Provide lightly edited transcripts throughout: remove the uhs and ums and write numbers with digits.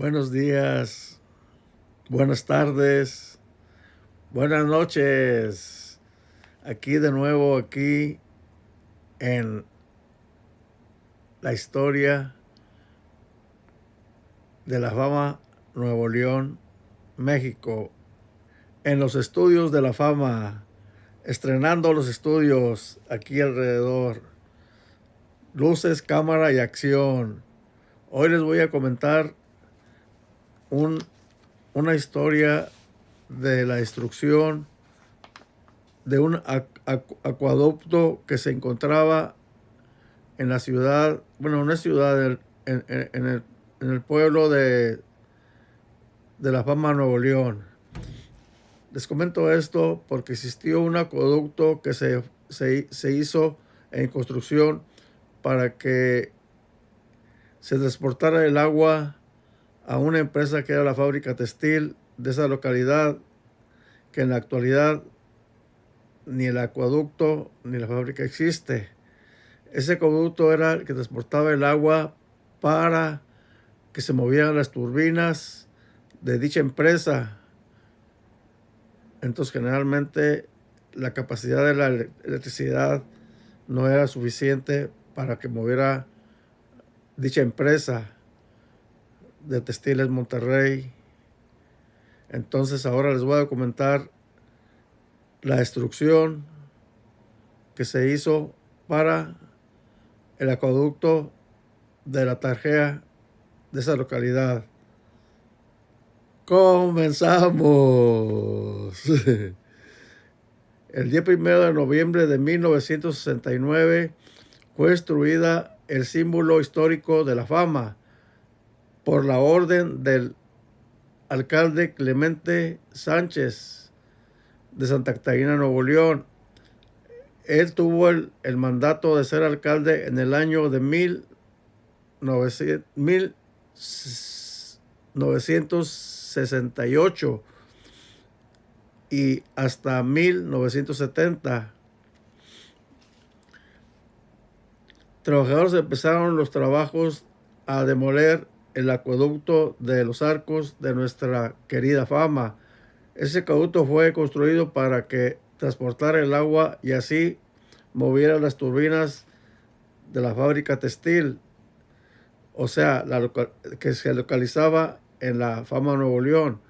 Buenos días, buenas tardes, buenas noches. Aquí de nuevo, aquí en la historia de la fama Nuevo León, México. En los estudios de la fama, estrenando los estudios aquí alrededor. Luces, cámara y acción. Hoy les voy a comentar un, una historia de la destrucción de un acueducto que se encontraba en la ciudad, bueno, una ciudad, en el pueblo de La Fama, Nuevo León. Les comento esto porque existió un acueducto que se hizo en construcción para que se transportara el agua a una empresa que era la fábrica textil de esa localidad, que en la actualidad ni el acueducto ni la fábrica existe. Ese acueducto era el que transportaba el agua para que se movieran las turbinas de dicha empresa. Entonces, generalmente la capacidad de la electricidad no era suficiente para que moviera dicha empresa de Textiles Monterrey. Entonces, ahora les voy a comentar la destrucción que se hizo para el acueducto de la Tarjea de esa localidad. Comenzamos. El día 1 de noviembre de 1969 fue destruida el símbolo histórico de la fama por la orden del alcalde Clemente Sánchez de Santa Catarina, Nuevo León. Él tuvo el mandato de ser alcalde en el año de 1968 y hasta 1970. Trabajadores empezaron los trabajos a demoler el acueducto de los Arcos de nuestra querida fama. Ese acueducto fue construido para que transportara el agua y así moviera las turbinas de la fábrica textil, o sea, que se localizaba en la Fama Nuevo León.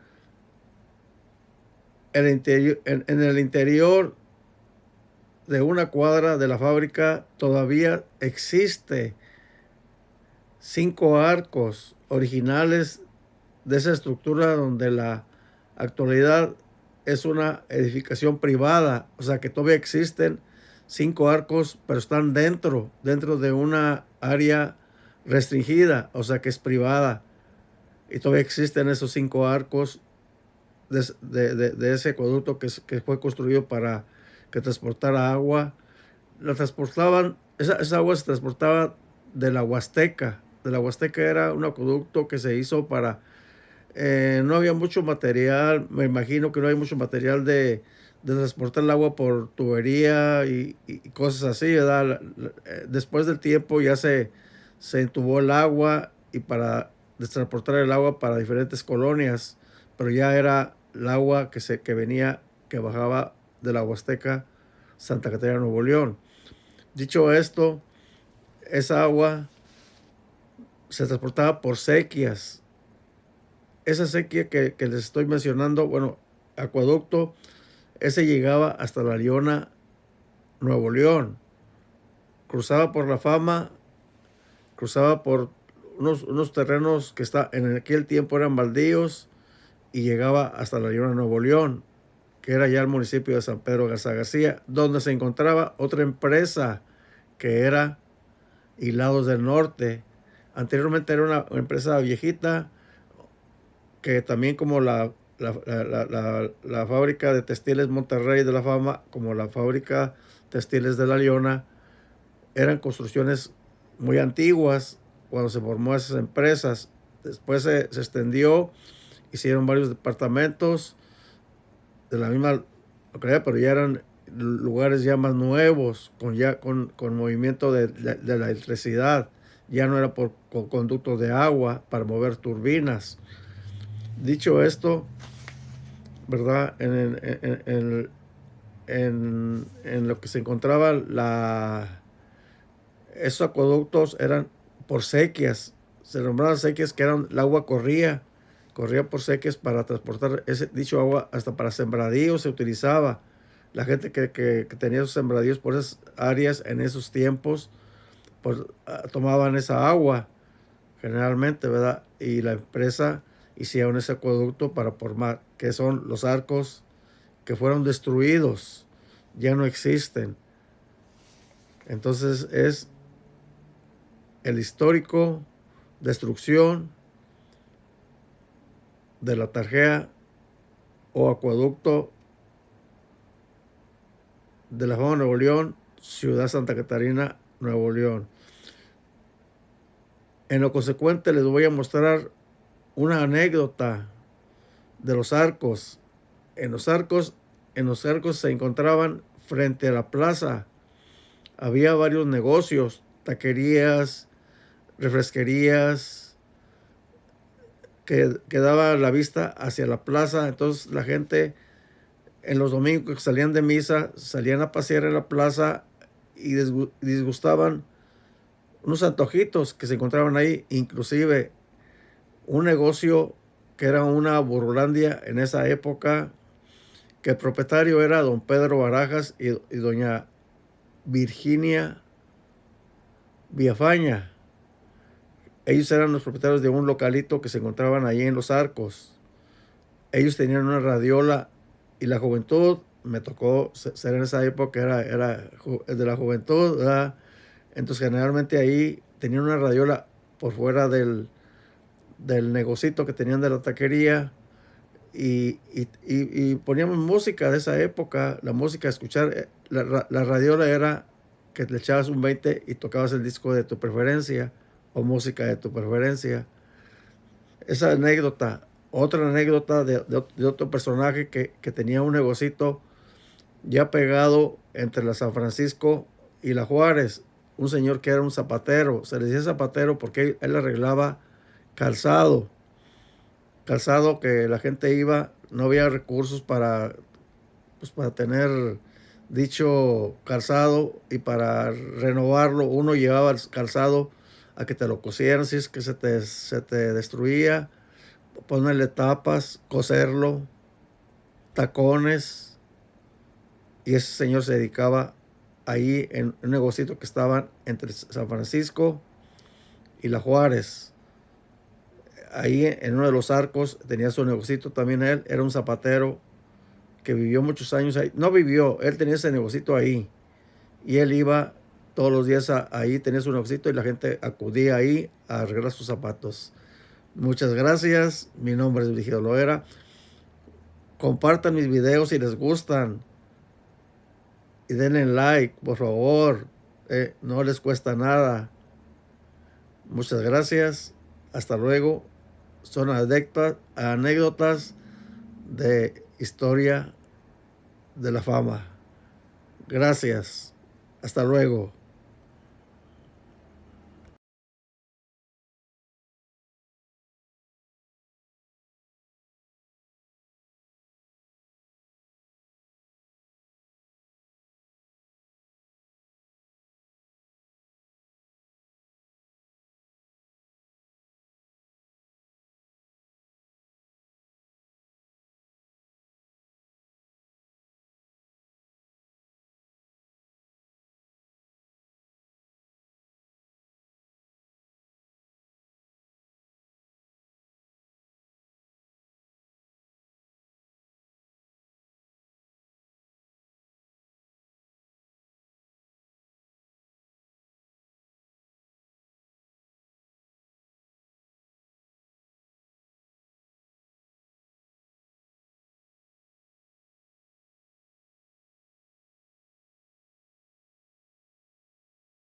En el interior de una cuadra de la fábrica todavía existe 5 arcos originales de esa estructura, donde la actualidad es una edificación privada. O sea que todavía existen 5 arcos, pero están dentro de una área restringida, o sea que es privada. Y todavía existen esos 5 arcos de ese acueducto que fue construido para que transportara agua. La transportaban, esa agua se transportaba de la Huasteca. De la Huasteca era un acueducto que se hizo para... no había mucho material, me imagino que no hay mucho material de transportar el agua por tubería y cosas así, ¿verdad? Después del tiempo ya se entubó el agua y para transportar el agua para diferentes colonias, pero ya era el agua que venía, que bajaba de la Huasteca, Santa Catarina, Nuevo León. Dicho esto, esa agua se transportaba por sequías. Esa sequía que les estoy mencionando, bueno, acueducto, ese llegaba hasta La Leona, Nuevo León. Cruzaba por la Fama, cruzaba por unos terrenos que en aquel tiempo eran baldíos y llegaba hasta La Leona, Nuevo León, que era ya el municipio de San Pedro Garza García, donde se encontraba otra empresa que era Hilados del Norte. Anteriormente era una empresa viejita que también, como la fábrica de textiles Monterrey de la Fama, como la fábrica textiles de La Leona, eran construcciones muy antiguas cuando se formó esas empresas. Después se extendió, hicieron varios departamentos de la misma localidad, pero ya eran lugares ya más nuevos, con movimiento de la electricidad. ya no era con conductos de agua para mover turbinas. Dicho esto, ¿verdad? En lo que se encontraba esos acueductos eran por sequías, se nombraban sequías, que eran, el agua corría por sequías para transportar dicho agua, hasta para sembradíos se utilizaba. La gente que tenía sus sembradíos por esas áreas en esos tiempos, pues tomaban esa agua generalmente, ¿verdad? Y la empresa hicieron ese acueducto para formar, que son los arcos que fueron destruidos, ya no existen. Entonces es el histórico destrucción de la tarjea o acueducto de la Fama Nuevo León, Ciudad Santa Catarina, Nuevo León. En lo consecuente les voy a mostrar una anécdota de los arcos. En los arcos se encontraban frente a la plaza. Había varios negocios, taquerías, refresquerías, que daba la vista hacia la plaza. Entonces la gente en los domingos que salían de misa, salían a pasear en la plaza y disgustaban unos antojitos que se encontraban ahí, inclusive un negocio que era una burlandia en esa época, que el propietario era don Pedro Barajas y doña Virginia Villafaña. Ellos eran los propietarios de un localito que se encontraban ahí en Los Arcos. Ellos tenían una radiola y la juventud, me tocó ser en esa época, era de la juventud, ¿verdad? Entonces generalmente ahí tenían una radiola por fuera del negocito que tenían de la taquería y poníamos música de esa época, la música a escuchar, la radiola era que le echabas un 20 y tocabas el disco de tu preferencia o música de tu preferencia. Esa anécdota, otra anécdota de otro personaje que tenía un negocito ya pegado entre la San Francisco y la Juárez, un señor que era un zapatero. Se le decía zapatero porque él arreglaba calzado que la gente iba, no había recursos para tener dicho calzado, y para renovarlo uno llevaba el calzado a que te lo cosieran si es que se te destruía, ponerle tapas, coserlo, tacones, y ese señor se dedicaba ahí en un negocito que estaba entre San Francisco y la Juárez. Ahí en uno de los arcos tenía su negocito también. Él era un zapatero que vivió muchos años ahí. No vivió, él tenía ese negocito ahí. Y él iba todos los días ahí, tenía su negocito y la gente acudía ahí a arreglar sus zapatos. Muchas gracias. Mi nombre es Brígido Loera. Compartan mis videos si les gustan. Y denle like, por favor. No les cuesta nada. Muchas gracias. Hasta luego. Son anécdotas de historia de la fama. Gracias. Hasta luego.